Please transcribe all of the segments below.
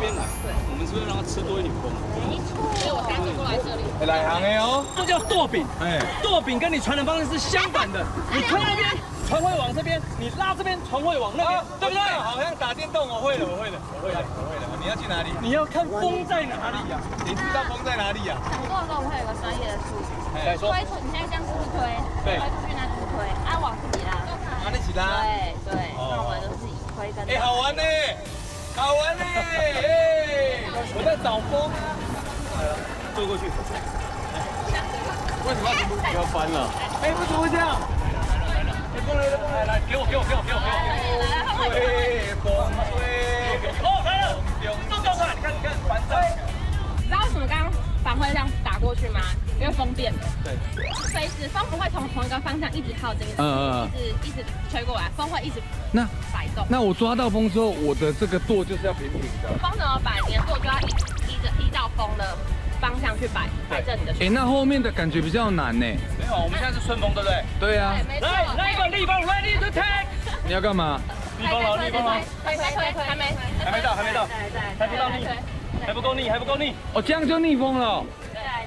边来，对，我们是不是让它吃多一点风？没错，所以我才走过来这里。来行的哦，这叫舵柄，舵柄跟你传的方式是相反的。你推那边，船会往这边；你拉这边，船会往那边，对不对？好像打电动，我会了。你要去哪里？你要看风在哪里呀？你知道风在哪里呀？想做的时候，我们会有个专业的术语，推出，你现在这样是不是推？推出去那就是推，往自己拉。一起拉。对，那我们就是以推跟。好玩呢，好玩呢，我在找风。坐过去。为什么要全部不要翻了？为什么会这样？来，给我。吹风吹。哦，来了，动作看，你看，反正。你知道为什么刚刚反会这样打过去吗？因为风变了。对。随时风不会从同一个方向一直靠近，一直吹过来，风会一直摆动。那我抓到风之后，我的这个舵就是要平平的。风怎么摆，你的舵就要依照风的方向去摆正你的旋律。那后面的感觉比较难呢。没有，我们现在是顺风，对不对？对啊。来，那个立方 ready to take。你要干嘛？立方了，推，还没到，还不到逆，还不够逆。哦，这样就逆风了。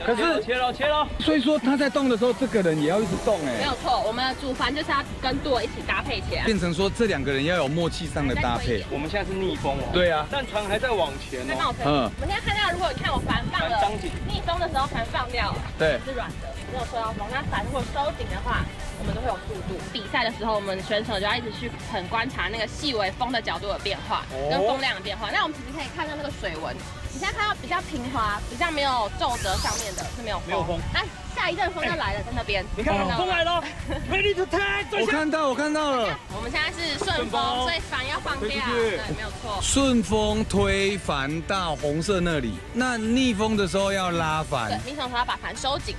可是切了。所以说他在动的时候，这个人也要一直动哎。没有错，我们的主帆就是要跟舵一起搭配起来，变成说这两个人要有默契上的搭配。我们现在是逆风哦。对啊。但船还在往前哦。我们现在看到，如果你看我帆放了逆风的时候，帆放掉了，对，是软的，没有收到风。那帆如果收紧的话，我们都会有速度。比赛的时候，我们选手就要一直去很观察那个细微风的角度的变化，跟风量的变化。那我们其实可以看到那个水纹。你现在看到比较平滑、比较没有皱褶上面的是没有风。哎，下一阵风要来了，在那边。你看，风来了 ，ready to take。我看到了。我们现在是顺风，所以帆要放掉。对，没有错。顺风推帆到红色那里，那逆风的时候要拉帆。对，逆风的时候要把帆收紧。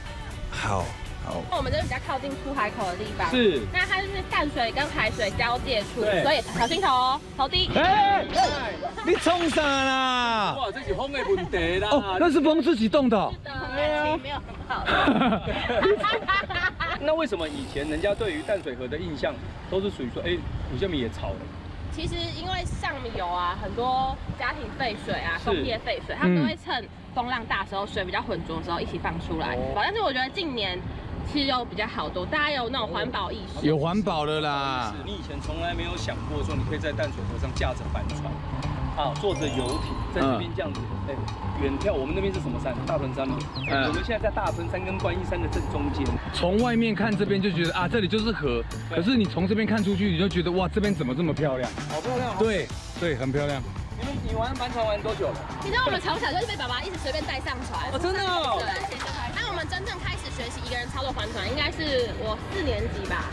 好。那我们这是比较靠近出海口的地方，是。那它就是淡水跟海水交界处，所以小心头哦，头低。你冲啥啦？哇，这是风的问题啦。哦，那是风自己动的。感情没有很好。那为什么以前人家对于淡水河的印象都是属于说，古虾米也潮了？其实因为上游啊，很多家庭废水啊、工业废水，他们都会趁风浪大的时候，水比较浑浊的时候一起放出来。但是我觉得近年其实有比较好多，大家有那种环保意识。有环保的啦。你以前从来没有想过说，你可以在淡水河上驾着帆船，坐着游艇在这边这样子，远眺。我们那边是什么山？大屯山嘛。我们现在在大屯山跟观音山的正中间。从外面看这边就觉得这里就是河，可是你从这边看出去，你就觉得哇，这边怎么这么漂亮？好漂亮。对，很漂亮。你玩帆船玩多久了？其实我们从小就是被爸爸一直随便带上船。真的哦。对。那我们真正开始学习一个人操作帆船，应该是我4年级吧。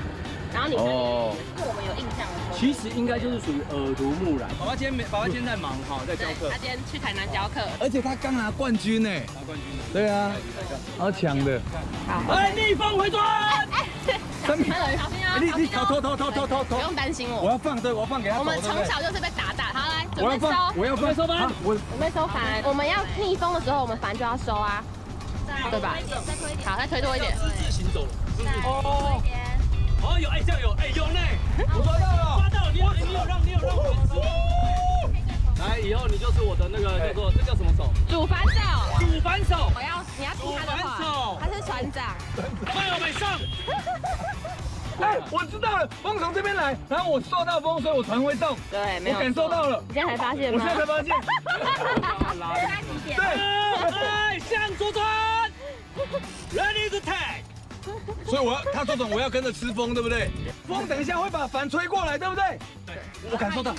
然后你是我们有印象的时候，其实应该就是属于耳濡目染。爸爸今天在忙在教课。他今天去台南教课，而且他刚拿冠军呢。拿冠军了。对啊，好强的。好。逆风回转。小心啊！你偷，不用担心我。我要放给他。我们从小就是被打。好来，准备收。我要放收帆。准备收帆。我们要逆风的时候，我们帆就要收啊，对吧？好，再推多一点。自行走。哦。哦，有这样有呢，我抓到了，你有让我收。来，以后你就是我的那个叫做这叫什么手？主帆手。你要听他的话。他是船长。快要没上。我知道了，风从这边来，然后我受到风，所以我船会动。对，没有。我感受到了。你现在才发现吗？我现在才发现。对，向左转 ，ready to take。所以他说我要跟着吃风，对不对？风等一下会把帆吹过来，对不对？对，我感受到。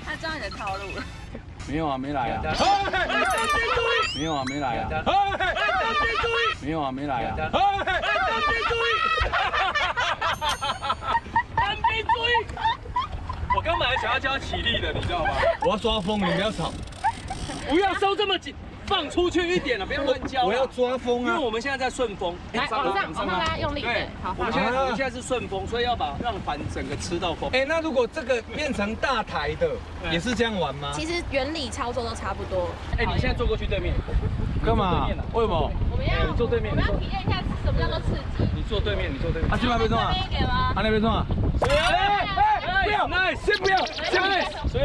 他知道你的套路了。没有啊，没来啊。没有啊，没来啊。没有啊，没来啊。单边追！我刚本来想要叫他起立的，你知道吗？我要抓风，你不要吵。不要收这么紧，放出去一点了，不要乱教。我要抓风啊！因为我们现在在顺风，来往上拉，用力对。好，我们现在是顺风，所以要让帆整个吃到风。那如果这个变成大台的，也是这样玩吗？其实原理操作都差不多。你现在坐过去对面，干嘛？为什么？我们要坐对面，我们要体验一下什么叫做刺激。你坐对面，你坐对面。去那边冲啊！那边冲啊！不要，先不要，先不要，水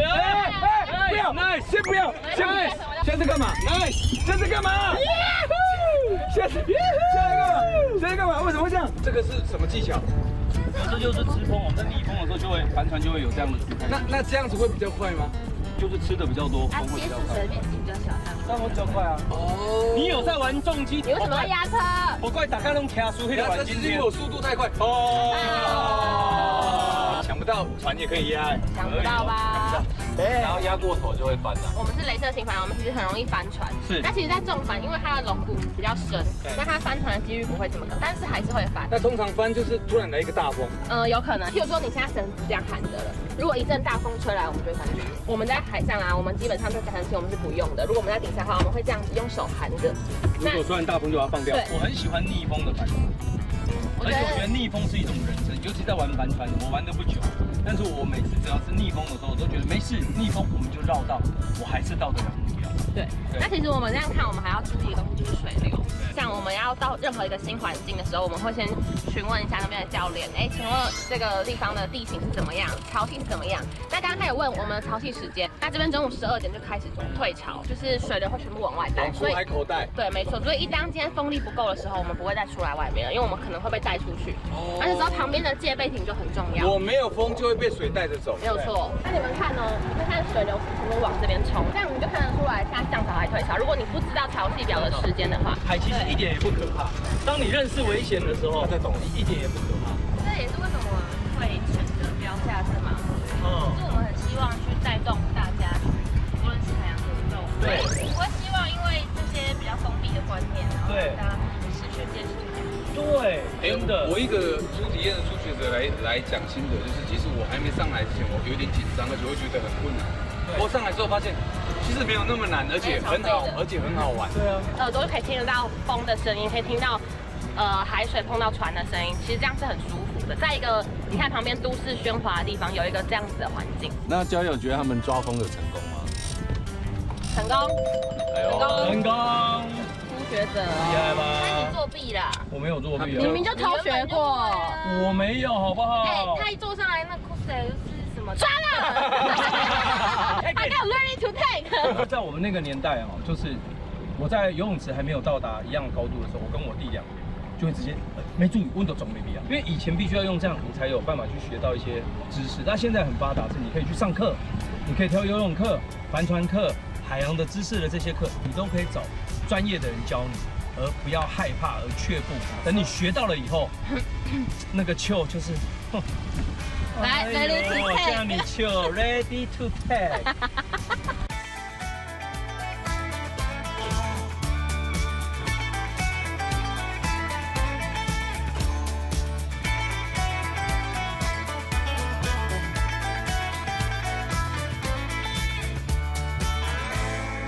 不要，先不要，现在干嘛？现在干嘛？现在干嘛？为什么会这样？这个是什么技巧？这就是吃风，我们在逆风的时候就会帆船就会有这样的姿态。那这样子会比较快吗？就是吃的比较多，风会比较快。面积比较小，这样会比较快啊。哦。你有在玩重机？你为什么要压车？我怪大家都卡输，黑玩今天我速度太快。抢不到船也可以压。抢不到吧？然后压过头就会翻了。我们是雷射型帆，我们其实很容易翻船。是。那其实，在重帆，因为它的龙骨比较深，那它翻船的几率不会这么高，但是还是会翻。那通常翻就是突然来一个大风。有可能。譬如说你现在绳子这样hand着了，如果一阵大风吹来，我们就会翻船。我们在海上啊，我们基本上这加藤器我们是不用的。如果我们在底下的话，我们会这样子用手hand着。如果突然大风就要放掉。我很喜欢逆风的帆船。而且我觉得逆风是一种人生，尤其在玩帆船，我玩的不久，但是我每次只要是逆风的时候，我都觉得没事，逆风我们就绕道，我还是到得了目标。对，那其实我们这样看，我们还要注意的东西就是水流。像我们要到任何一个新环境的时候，我们会先询问一下那边的教练，请问这个地方的地形是怎么样，潮汐是怎么样？那刚刚他有问我们的潮汐时间，那这边中午12点就开始退潮，就是水流会全部往外带，出海口袋。对，没错。所以当今天风力不够的时候，我们不会再出来外面了，因为我们可能会被带出去。那这时候旁边的戒备艇就很重要。我没有风就会被水带着走。没有错。那你们看哦，你们看水流全部往这边冲，这样你就看得出来现在涨潮还退潮。如果你不知道潮汐表的时间的话，海其实一点也不可怕。当你认识危险的时候，一点也不可怕。这也是为什么我们会选择不要下这马虎。就是我们很希望去带动大家，无论是海洋运动，对，不会希望因为这些比较封闭的观念，然后让大家失去见识。对，真的。我一个初体验的初学者来讲心得，就是其实我还没上来之前，我有点紧张，而且会觉得很困难。我上来之后发现，其实没有那么难，而且很好，玩。对啊，耳朵可以听得到风的声音，可以听到海水碰到船的声音，其实这样是很舒服的。在一个你看旁边都市喧哗的地方，有一个这样子的环境。那交友觉得他们抓风有成功吗？成功，成功。初学者厉害吧？那你作弊啦？我没有作弊，你明明就偷学过。我没有，好不好？他一坐上来，那 cos 就是什么抓了？I got learning to take。在我们那个年代啊，就是我在游泳池还没有到达一样高度的时候，我跟我弟2个就会直接没注意温度总没必要，因为以前必须要用这样，你才有办法去学到一些知识。但现在很发达，是你可以去上课，你可以挑游泳课、帆船课、海洋的知识的这些课，你都可以找专业的人教你，而不要害怕而却步。等你学到了以后，那个球就是，来 ，ready to take， 这样你球 ready to take。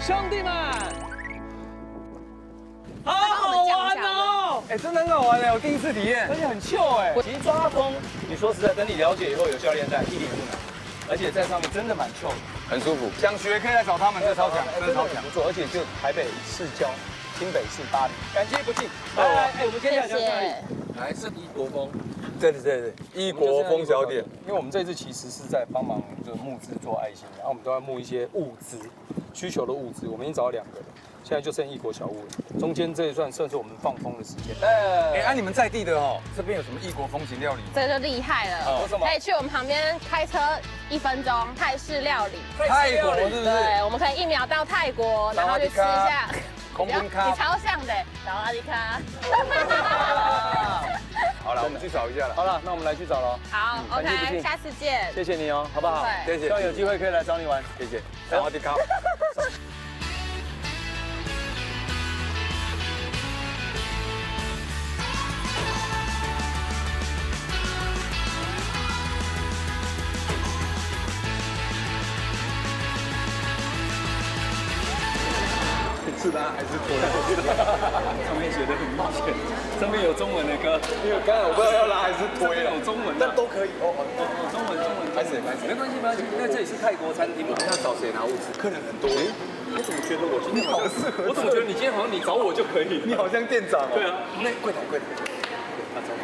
兄弟们，好好玩哦！真的很好玩我第一次体验，而且很秀其实抓风，你说实在，等你了解以后，有教练在，一点也不难。而且在上面真的蛮秀的，很舒服。想学可以来找他们，这超强，真的超强，不错。而且就台北市郊、新北市巴黎，感谢不尽。来，我们接下来讲哪里？来是异国风。对，异国风小点。因为我们这次其实是在帮忙就募资做爱心，然后我们都要募一些物资，需求的物资。我们已经找到2个了，现在就剩异国小物了。中间这一算是我们放风的时间。你们在地的这边有什么异国风情料理？这就厉害了，可以去我们旁边开车1分钟，泰式料理。泰国是不是？对，我们可以1秒到泰国，然后去吃一下。空冰咖，你超像的，然后阿迪卡。好了，我们去找一下了。好了，那我们来去找了。好 ，OK， 下次见。谢谢你哦，好不好？谢谢。希望有机会可以来找你玩。谢谢。然后阿迪卡。是他还是错的？上面写的很明显，上面有中文的歌。因为刚才我不知道要拉还是推了，有中文，但都可以。中文，开始，没关系，因为这里是泰国餐厅嘛。要找谁拿物资？客人很多。我怎么觉得我今天好适合？我怎么觉得你今天好像你找我就可以？你好像店长哦。对啊，那柜台。他找我。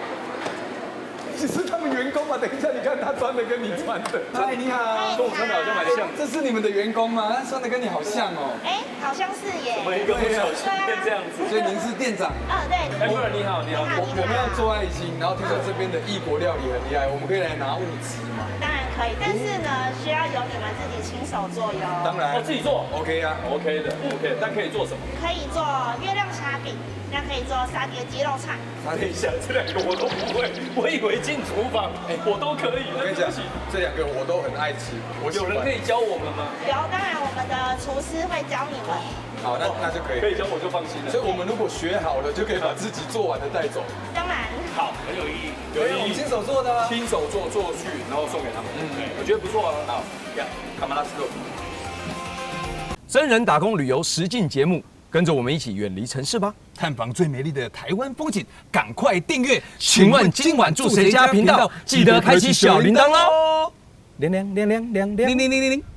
是他们员工嘛？等一下，你看他穿的跟你穿的。嗨，你好，跟我穿的好像蛮像。这是你们的员工吗？他穿的跟你好像哦。哎，好像是耶。我们一个不小心变这样子。所以您是店长。对。哎，夫人你好，你好。我们要做爱心，然后听说这边的异国料理很厉害，我们可以来拿物资吗？当然可以，但是呢，需要由你们自己亲手做哟。当然。自己做 OK 啊 ，OK 的 ，OK。但可以做什么？可以做月亮虾饼，那可以做沙爹鸡肉菜。等一下，这两个我都不会，我以为进厨房，我都可以。我跟你讲，这两个我都很爱吃。有人可以教我们吗？有，当然我们的厨师会教你们。好，那就可以。可以教我就放心了。所以我们如果学好了，就可以把自己做完的带走。当然。好，很有意义。我们亲手做的，亲手做去，然后送给他们。我觉得不错啊。好，呀，卡马拉斯肉。真人打工旅游实境节目，跟着我们一起远离城市吧，探访最美丽的台湾风景，赶快订阅！请问今晚住谁家频道？记得开启小铃铛喽！铃铃铃铃铃铃铃铃铃铃。